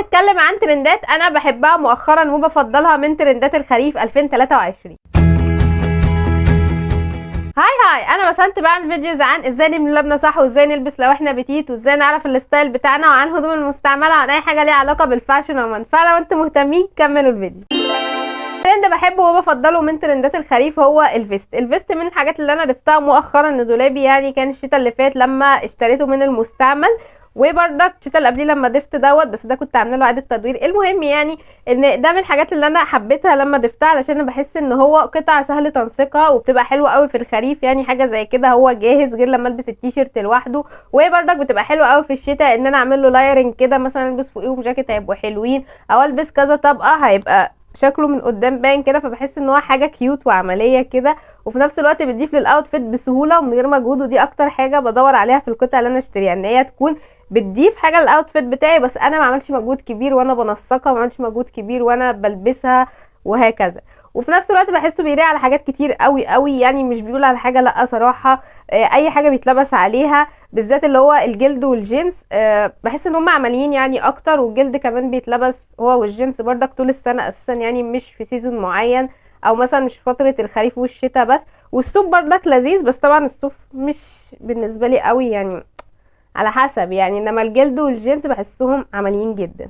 نتكلم عن ترندات انا بحبها مؤخرا وبفضلها من ترندات الخريف 2023. هاي انا بسنت بعمل فيديوز عن ازاي نبني لبنه صح، وازاي نلبس لو احنا بتيت، وازاي نعرف الستايل بتاعنا، وعن هدوم المستعمله، وعن اي حاجه ليها علاقه بالفاشن عموما. فلو انتم مهتمين كملوا الفيديو. ترند بحبه وبفضله من ترندات الخريف هو الفيست من الحاجات اللي انا ضفتها مؤخرا لدولابي. يعني كان الشتاء اللي فات لما اشتريته من المستعمل، وبرضك الشتاء اللي قبليه لما ضفت دوت، بس ده كنت عامله له اعاده تدوير. المهم يعني ان ده من الحاجات اللي انا حبيتها لما ضفتها، علشان انا بحس ان هو قطع سهل تنسيقها وبتبقى حلوه قوي في الخريف. يعني حاجه زي كده هو جاهز غير لما البس التيشيرت لوحده. وبرضك بتبقى حلوه قوي في الشتاء ان انا اعمل له لايرنج كده، مثلا البس فوقيهم جاكيت هيبقوا حلوين، او البس كذا طبقه هيبقى شكله من قدام باين كده. فبحس ان هو حاجه كيوت وعمليه كده، وفي نفس الوقت بتضيف للاوتفيت بسهوله ومن غير مجهود. ودي اكتر حاجه بدور عليها في القطع اللي انا اشتريها، ان هي تكون بتضيف حاجه للاوتفيت بتاعي، بس انا ما عملتش مجهود كبير وانا بنسقها، وما عملتش مجهود كبير وانا بلبسها وهكذا. وفي نفس الوقت بحسه بيليق على حاجات كتير قوي قوي، يعني مش بيقول على حاجه لا صراحه. اي حاجه بيتلبس عليها، بالذات اللي هو الجلد والجينز. بحس ان هم عمليين يعني اكتر، والجلد كمان بيتلبس هو والجينز بردك طول السنه اساسا، يعني مش في سيزون معين، او مثلا مش في فتره الخريف والشتاء بس. والصوف بردك لذيذ، بس طبعا الصوف مش بالنسبه لي قوي يعني، على حسب يعني. انما الجلد والجينز بحسهم عمليين جدا.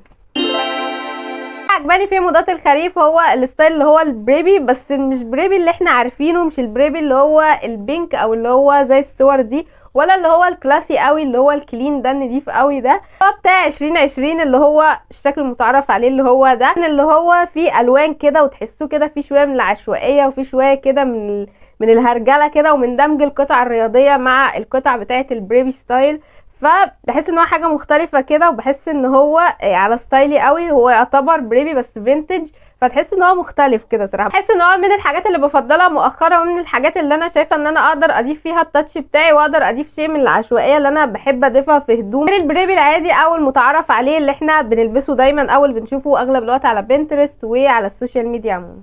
عجباني في موضات الخريف هو الستايل اللي هو البريبي، بس مش بريبي اللي احنا عارفينه، مش البريبي اللي هو البينك او اللي هو زي الصور دي، ولا اللي هو الكلاسي قوي اللي هو الكلين ده النضيف قوي ده. هو بتاع 2020 اللي هو الشكل المتعارف عليه، اللي هو ده اللي هو فيه الوان كده، وتحسوه كده فيه شويه من العشوائيه، وفيه شويه كده من الهرجله كده، ومن دمج القطع الرياضيه مع القطع بتاعه البريبي ستايل. فبحس ان هو حاجه مختلفه كده، وبحس ان هو على ستايلي قوي. هو يعتبر بريبي بس فينتج، فتحس ان هو مختلف كده صراحه. بحس ان هو من الحاجات اللي بفضلها مؤخرا، ومن الحاجات اللي انا شايفه ان انا اقدر اضيف فيها التاتش بتاعي، واقدر اضيف شيء من العشوائيه اللي انا بحب اضيفها في هدوم، غير البريبي العادي او المتعارف عليه اللي احنا بنلبسه دايما او اللي بنشوفه اغلب الوقت على بنترست وعلى السوشيال ميديا عموما.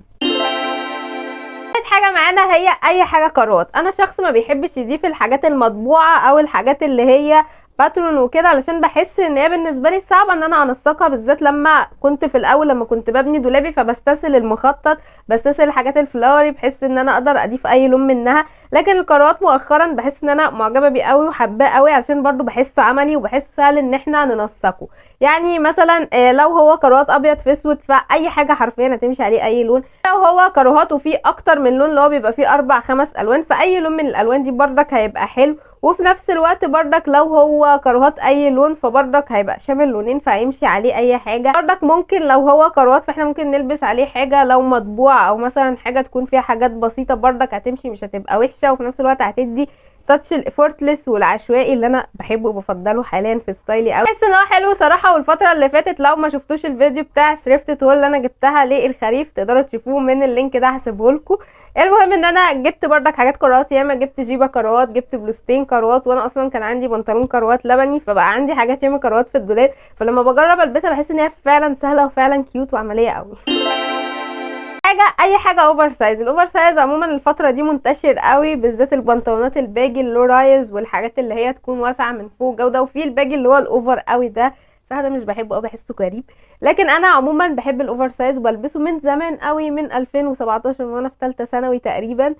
حاجه معانا هي اي حاجه كارات. انا شخص ما بيحبش يضيف الحاجات المطبوعه او الحاجات اللي هي باترون وكده، علشان بحس ان هي بالنسبه لي صعبه ان انا انسقها، بالذات لما كنت في الاول لما كنت ببني دولابي، فبستسهل المخطط، بستسهل الحاجات الفلاوري، بحس ان انا اقدر اضيف اي لون منها. لكن الكروات مؤخرا بحس ان انا معجبه بيه قوي وحباه قوي، علشان برضو بحسه عملي وبحسه سهل ان احنا ننسقه. يعني مثلا لو هو كروات ابيض في اسود، فاي حاجه حرفيا هتمشي عليه اي لون. لو هو كروهات وفيه اكتر من لون، اللي هو بيبقى فيه 4-5 الوان، فاي لون من الالوان دي بردك هيبقى حلو. وفي نفس الوقت بردك لو هو كروهات اي لون، فبردك هيبقى شامل لونين، فهيمشي عليه اي حاجه. بردك ممكن لو هو كروهات فاحنا ممكن نلبس عليه حاجه لو مطبوعه، او مثلا حاجه تكون فيها حاجات بسيطه، بردك هتمشي مش هتبقى وحشه، وفي نفس الوقت هتدي تاتش الافورتلس والعشوائي اللي انا بحبه وبفضله حاليا في ستايلي قوي. بحس ان هو حلو صراحه. والفتره اللي فاتت لو ما شفتوش الفيديو بتاع ثريفت هول اللي انا جبتها للخريف، تقدروا تشوفوه من اللينك ده هسيبه لكم. المهم ان انا جبت بردك حاجات كروات ياما، جبت جيبه كروات، جبت بلوستين كروات، وانا اصلا كان عندي بنطلون كروات لبني، فبقى عندي حاجات ياما كروات في الدولاب. فلما بجرب البسها بحس ان هي فعلا سهله وفعلا كيوت وعمليه قوي. اي حاجه اوفر سايز. الاوفر سايز عموما الفتره دي منتشر قوي، بالذات البنطلونات الباجي اللو رايز، والحاجات اللي هي تكون واسعه من فوق جوده. وفي الباجي اللي هو الاوفر قوي ده صراحه ده مش بحبه قوي، بحسه غريب. لكن انا عموما بحب الاوفر سايز وبلبسه من زمان قوي، من 2017 وانا في ثالثه ثانوي تقريبا،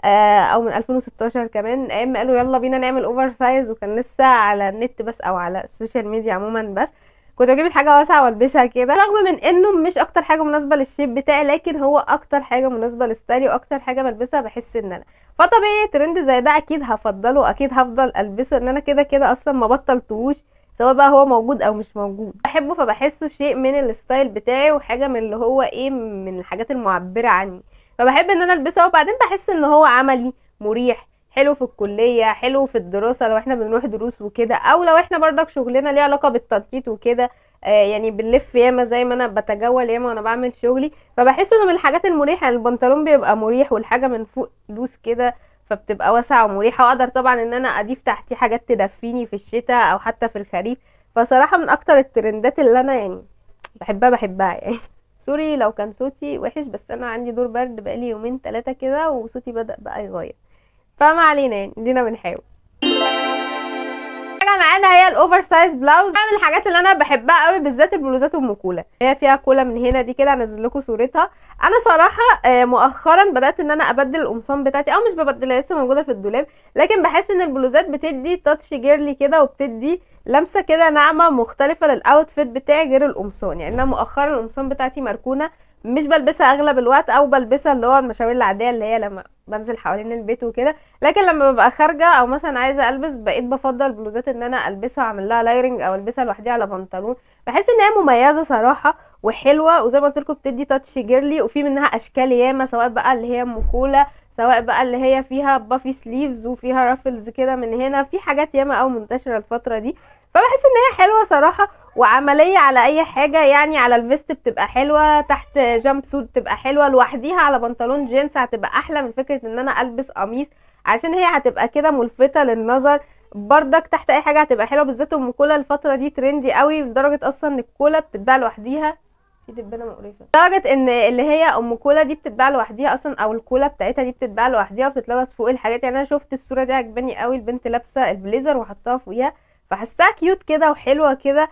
او من 2016 كمان، ايام ما قالوا يلا بينا نعمل اوفر سايز، وكان لسه على النت بس او على السوشيال ميديا عموما بس. كنت بجيب الحاجه واسعه والبسها كده، رغم من انه مش اكتر حاجه مناسبه للشيب بتاعي، لكن هو اكتر حاجه مناسبه لستايلي، واكتر حاجه بلبسها بحس ان انا. فطبيعي ترند زي ده اكيد هفضله، واكيد هفضل البسه، ان انا كده كده اصلا ما بطلتهوش، سواء بقى هو موجود او مش موجود بحبه. فبحسه شيء من الستايل بتاعي، وحاجه من اللي هو ايه، من الحاجات المعبره عني، فبحب ان انا البسه. وبعدين بحس ان هو عملي مريح، حلو في الكلية، حلو في الدراسة لو احنا بنروح دروس وكده، او لو احنا برضك شغلنا ليه علاقة بالتنطيط وكده. يعني بنلف ياما زي ما انا بتجول ياما وانا بعمل شغلي. فبحس انه من الحاجات المريحة، يعني البنطلون بيبقى مريح، والحاجة من فوق لوس كده، فبتبقى واسعة ومريحة، واقدر طبعا ان انا اضيف تحتي حاجات تدفيني في الشتاء او حتى في الخريف. فصراحة من اكتر الترندات اللي انا يعني بحبها يعني. سوري لو كان صوتي وحش، بس انا عندي دور برد بقالي يومين 3 كده، وصوتي بدأ بقى يغير. فما علينا يعني، دينا بنحاول. حاجه حاجه معانا هي الاوفر سايز بلاوز. من الحاجات اللي انا بحبها قوي بالذات البلوزات ام كولا، هي فيها كولا من هنا دي كده، انزل لكم صورتها. انا صراحه مؤخرا بدات ان انا ابدل القمصان بتاعتي، او مش ببدلها لسه موجوده في الدولاب، لكن بحس ان البلوزات بتدي تاتش جيرلي كده، وبتدي لمسه كده ناعمه مختلفه للاوتفيت بتاعي غير القمصان. يعني انا مؤخرا القمصان بتاعتي مركونه، مش بلبسها اغلب الوقت، او بلبسها اللي هو المشاوير العاديه اللي هي لما بنزل حوالين البيت وكده، لكن لما ببقى خارجه او مثلا عايزه البس بقيت بفضل البلوزات ان انا البسها واعمل لها لايرنج او البسها لوحديها على بنطلون. بحس ان هي مميزه صراحه وحلوه، وزي ما قلت لكم بتدي تاتش جيرلي، وفي منها اشكال ياما، سواء بقى اللي هي مكوله، سواء بقى اللي هي فيها بافي سليفز وفيها رافلز كده من هنا، في حاجات ياما او منتشره الفتره دي. فبحس ان هي حلوه صراحه وعمليه على اي حاجه، يعني على الفيست بتبقى حلوه، تحت جامب سوت بتبقى حلوه، لوحديها على بنطلون جينز هتبقى احلى من فكره ان انا البس قميص، عشان هي هتبقى كده ملفته للنظر. بردك تحت اي حاجه هتبقى حلوه، بالذات ام كولا الفتره دي ترندي قوي، لدرجه اصلا ان الكولا بتتباع لوحديها. في دبانه مقرفه، لدرجه ان اللي هي ام كولا دي بتتباع لوحديها اصلا، او الكولا بتاعتها دي بتتباع لوحديها وبتتلبس فوق الحاجات. يعني انا شفت الصوره دي عجباني قوي، البنت لابسه البليزر وحطها فوقيها، فحسها كيوت كده وحلوه كده،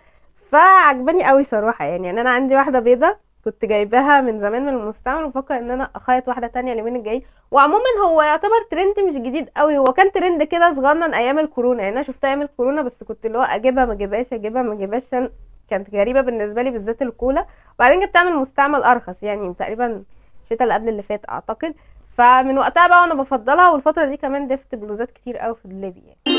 فعجباني قوي صراحه. يعني انا عندي واحده بيضه كنت جايباها من زمان من المستعمل، وفكر ان انا اخيط واحده تانية اليومين الجايين. وعموما هو يعتبر ترند مش جديد قوي، هو كان ترند كده صغنن ايام الكورونا، يعني انا شفتها ايام الكورونا، بس كنت اللي هو اجيبها ما اجيبهاش اجيبها ما اجيبهاش، كانت غريبه بالنسبه لي بالذات الكولا. وبعدين جبتها من مستعمل ارخص، يعني تقريبا الشتا اللي قبل اللي فات اعتقد، فمن وقتها بقى وانا بفضلها، والفتره دي كمان ضفت بلوزات كتير قوي في دولابي يعني.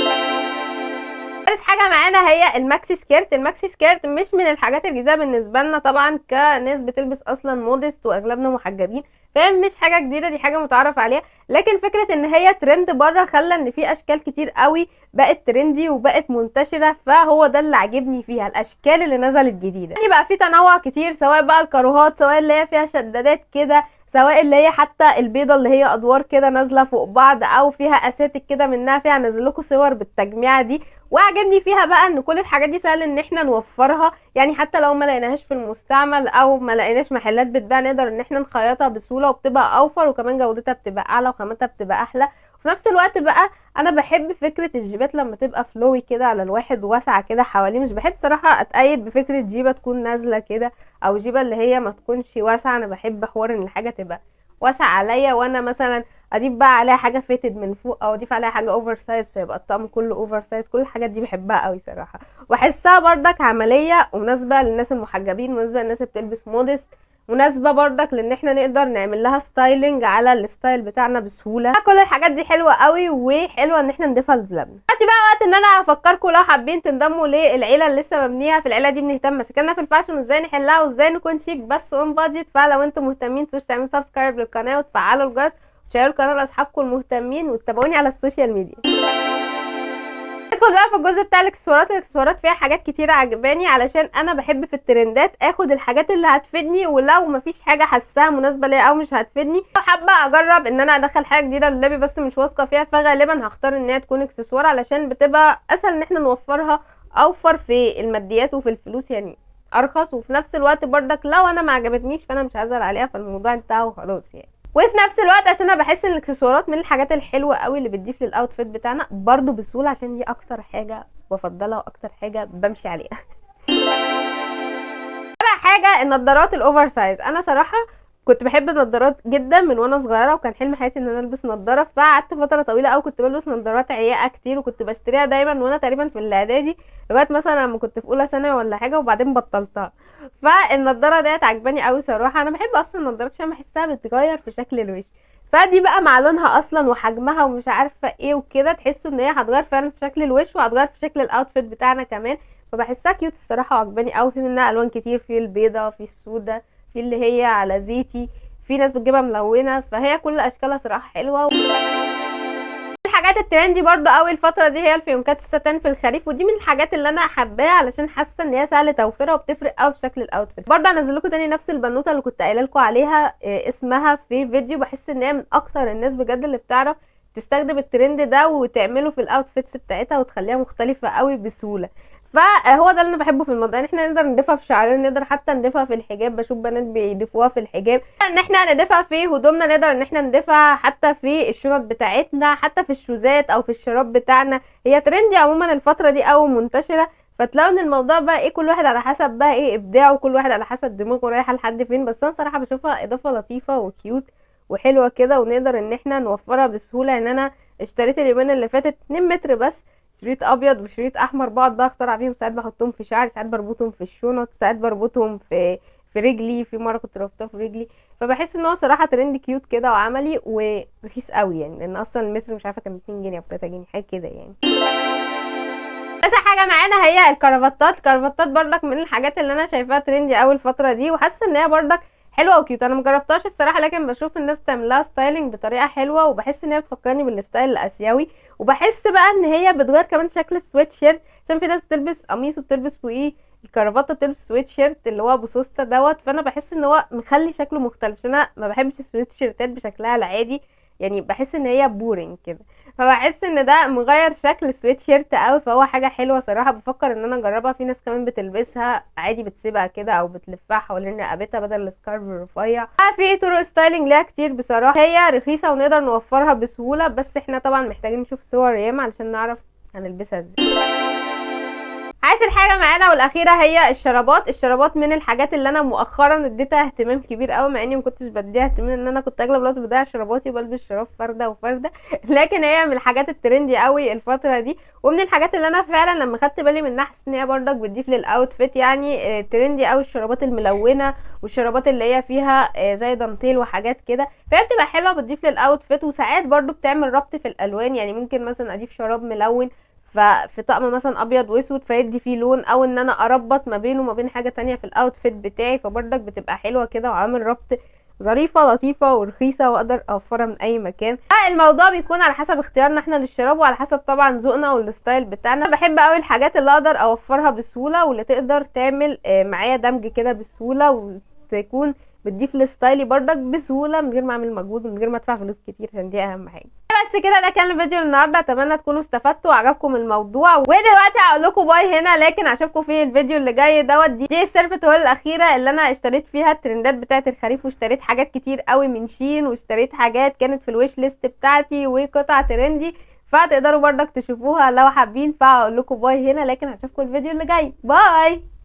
ثالث حاجه معانا هي الماكسي سكيرت. الماكسي سكيرت مش من الحاجات الجديده بالنسبه لنا طبعا، كناس بتلبس اصلا مودست واغلبنا محجبين، فاهم؟ مش حاجه جديده، دي حاجه متعارف عليها، لكن فكره ان هي ترند بره خلى ان في اشكال كتير قوي بقت ترندي وبقت منتشره، فهو ده اللي عاجبني فيها، الاشكال اللي نزلت جديده. يعني بقى في تنوع كتير، سواء بقى الكاروهات، سواء اللي هي فيها شدادات كده، سواء اللي هي حتى البيضه اللي هي ادوار كده نازله فوق بعض، او فيها اساتك كده منها، فيها نزل لكم صور بالتجميعه دي. وعجبني فيها بقى ان كل الحاجات دي سهل ان احنا نوفرها، يعني حتى لو ما لقيناهاش في المستعمل او ما لقيناش محلات بتبيع، نقدر ان احنا نخيطها بسهوله، وبتبقى اوفر، وكمان جودتها بتبقى اعلى، وخامتها بتبقى احلى. وفي نفس الوقت بقى انا بحب فكره الجيبات لما تبقى فلوي كده على الواحد، واسعه كده حواليه، مش بحب صراحه اتقيد بفكره جيبه تكون نازله كده، او جيبه اللي هي ما تكونش واسعه. انا بحب حوار ان الحاجه تبقى واسع عليا، وانا مثلا اضيف بقى عليها حاجه فيتد من فوق، او اضيف عليها حاجه اوفر سايز، فيبقى الطقم كله اوفر سايز. كل الحاجات دي بحبها قوي صراحه، واحسها بردك عمليه ومناسبه للناس المحجبين، مناسبه للناس اللي بتلبس مودست، مناسبه بردك لان احنا نقدر نعمل لها ستايلنج على الستايل بتاعنا بسهوله. كل الحاجات دي حلوه قوي، وحلوه ان احنا نضيفها لدولابنا. دلوقتي بقى وقت ان انا افكركم لو حابين تنضموا للعيله اللي لسه مبنيه. في العيله دي بنهتم مشاكلنا في الفاشن وازاي نحلها وازاي نكون شيك بس اون بادجت. فلو انتم مهتمين تنسوش تعملوا سبسكرايب للقناه وتفعلوا الجرس وتشيروا القناه لاصحابكم المهتمين، وتتابعوني على السوشيال ميديا. ندخل بقى في الجزء بتاع الاكسسوارات. الاكسسوارات فيها حاجات كتيره عجباني، علشان انا بحب في الترندات اخد الحاجات اللي هتفيدني، ولو مفيش حاجه حاساها مناسبه ليا او مش هتفيدني، حابه اجرب ان انا ادخل حاجه جديده لدولابي بس مش واثقه فيها، فغالبا هختار ان هي تكون اكسسوار، علشان بتبقى اسهل ان احنا نوفرها، اوفر في الماديات وفي الفلوس، يعني ارخص، وفي نفس الوقت بردك لو انا ما عجبتنيش فانا مش هزعل عليها، فالموضوع انتهى وخلاص يعني. وفي نفس الوقت عشان انا بحس ان الاكسسوارات من الحاجات الحلوه قوي اللي بتضيف للاوتفيت بتاعنا برضو بسهوله، عشان دي اكتر حاجه بفضلها واكتر حاجه بمشي عليها. رابع حاجه النضارات الاوفر سايز. انا صراحه كنت بحب النضارات جدا من وانا صغيره، وكان حلم حياتي ان انا البس نضاره، فقعدت فتره طويله قوي كنت بلبس نضارات عياقه كتير، وكنت بشتريها دايما وانا تقريبا في الاعدادي، لغايه مثلا لما كنت في اولى ثانوي ولا حاجه، وبعدين بطلتها. فالنضاره ديت عجباني قوي صراحه. انا بحب اصلا النضارات عشان بحسها بتغير في شكل الوش، فدي بقى مع لونها اصلا وحجمها ومش عارفه ايه وكده، تحسوا ان هي هتغير فعلا في شكل الوش وهتغير في شكل الاوتفيت بتاعنا كمان، فبحسها كيوت الصراحه وعجباني قوي. في منها الوان كتير، في البيضه، في السودا، في اللي هي على زيتي، في ناس بتجيبها ملونه، فهي كل اشكالها صراحه حلوه. الحاجات الترندي برضو قوي الفتره دي هي الفيونكات الستان في الخريف، ودي من الحاجات اللي انا حباها علشان حاسه ان هي سهله توفيرها وبتفرق قوي في شكل الاوتفيت. برضو هنزل لكم تاني نفس البنوته اللي كنت قايله لكم عليها اسمها في فيديو، بحس ان هي من اكتر الناس بجد اللي بتعرف تستخدم الترند ده وتعمله في الاوتفيتس بتاعتها وتخليها مختلفه قوي بسهوله. فهو ده اللي انا بحبه في الموضوع، ان احنا نقدر نضيفها في شعرنا، نقدر حتى نضيفها في الحجاب، بشوف بنات بيضيفوها في الحجاب، ان احنا نضيفها في هدومنا، نقدر ان احنا نضيفها حتى في الشنط بتاعتنا، حتى في الشوزات او في الشراب بتاعنا. هي ترندي عموما الفتره دي او منتشره، فتلاقوا ان الموضوع بقى ايه، كل واحد على حسب بقى ايه ابداعه، كل واحد على حسب دماغه رايحه لحد فين. بس انا صراحه بشوفها اضافه لطيفه وكيوت وحلوه كده، ونقدر ان احنا نوفرها بسهوله. ان انا اشتريت اليومين اللي فاتت 2 متر بس، شريط ابيض وشريط احمر، بقعد بقى اخترع بيهم، ساعات بحطهم في شعري، ساعات بربطهم في الشنط، ساعات بربطهم في رجلي، في مره كنت ربطها في رجلي. فبحس ان هو صراحه ترند كيوت كده وعملي ورخيص قوي، يعني لان اصلا المتر مش عارفه كان 2 جنيه او 3 جنيه حاجه كده يعني. بس حاجه معانا هي الكرافتات. الكرافتات برضك من الحاجات اللي انا شايفاها ترندي قوي الفتره دي، وحاسه ان هي برضك حلوه وكيوت. انا مجربتهاش الصراحه، لكن بشوف الناس تعملها ستايلنج بطريقه حلوه، وبحس ان هي بتفكرني بالستايل الاسيوي، وبحس بقى ان هي بتغير كمان شكل السويت شيرت، عشان في ناس بتلبس قميص وبتلبس فوقيه الكرافته، بتلبس سويت شيرت اللي هو بسوسته دوت. فانا بحس ان هو مخلي شكله مختلف، عشان انا ما بحبش السويت شيرتات بشكلها العادي، يعني بحس ان هي بورنج كده. فبحس ان ده مغير شكل السويت شيرت قوي، فهو حاجه حلوه صراحه، بفكر ان انا اجربها. في ناس كمان بتلبسها عادي، بتسيبها كده او بتلفها حوالين رقبتها بدل السكارف الرفيع. في طرق ستايلنج ليها كتير بصراحه، هي رخيصه ونقدر نوفرها بسهوله، بس احنا طبعا محتاجين نشوف صور ياما علشان نعرف هنلبسها ازاي. عاشر حاجه معانا والاخيره هي الشرابات. الشرابات من الحاجات اللي انا مؤخرا اديتها اهتمام كبير قوي، مع اني ما كنتش بديها اهتمام، ان انا كنت اغلب الوقت بضيع شراباتي وبلبس شراب فرده وفرده لكن هي من الحاجات الترندي قوي الفتره دي، ومن الحاجات اللي انا فعلا لما خدت بالي منها حسيت ان هي برضك بتضيف للاوتفيت. يعني ترندي قوي الشرابات الملونه، والشرابات اللي هي فيها زي دانتيل وحاجات كده، فهي بتبقى حلوه بتضيف للاوتفيت. وساعات برضو بتعمل ربط في الالوان، يعني ممكن مثلا اضيف شراب ملون ففي طقم مثلا ابيض واسود فيدي فيه لون، او ان انا اربط ما بينه وما بين حاجه تانية في الاوتفيت بتاعي، فبرضك بتبقى حلوه كده وعامل ربط ظريفه لطيفه ورخيصه واقدر اوفرها من اي مكان. الموضوع بيكون على حسب اختيارنا احنا للشراب، وعلى حسب طبعا ذوقنا والستايل بتاعنا. بحب قوي الحاجات اللي اقدر اوفرها بسهوله، واللي تقدر تعمل معايا دمج كده بسهوله، وتكون بتضيف لستايلي برضك بسهوله من غير ما اعمل مجهود ومن غير ما ادفع فلوس كتير، عشان دي اهم حاجه. بس كده ده كان الفيديو النهارده، اتمنى تكونوا استفدتوا وعجبكم الموضوع. ودلوقتي هقول لكم باي هنا، لكن اشوفكم في الفيديو اللي جاي دوت. دي السيرف تول الاخيره اللي انا اشتريت فيها الترندات بتاعه الخريف، واشتريت حاجات كتير قوي من شين، واشتريت حاجات كانت في الويش ليست بتاعتي وقطع ترندي، فتقدروا برضك تشوفوها لو حابين. فهقول لكم باي هنا، لكن هشوفكم الفيديو اللي جاي. باي.